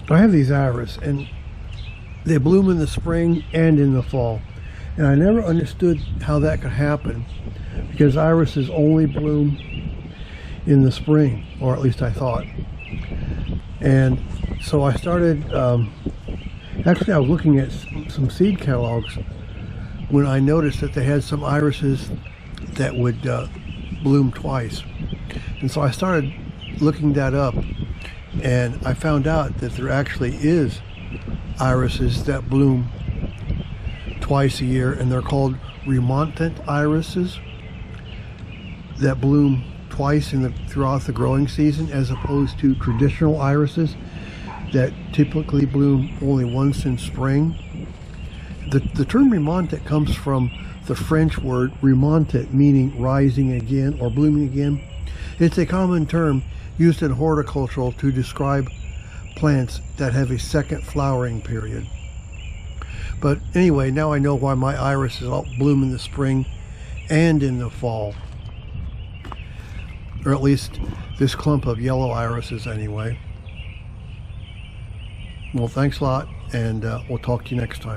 I have these iris, and they bloom in the spring and in the fall. And I never understood how that could happen, because irises only bloom in the spring, or at least I thought. And so I started, actually I was looking at some seed catalogs when I noticed that they had some irises that would bloom twice. And so I started looking that up, and I found out that there actually is irises that bloom twice a year, and they're called Remontant irises that bloom twice throughout the growing season, as opposed to traditional irises that typically bloom only once in spring. The term Remontant comes from the French word remontant, meaning rising again or blooming again. It's a common term used in horticulture to describe plants that have a second flowering period. But anyway, now I know why my irises all bloom in the spring and in the fall. Or at least this clump of yellow irises anyway. Well, thanks a lot, and we'll talk to you next time.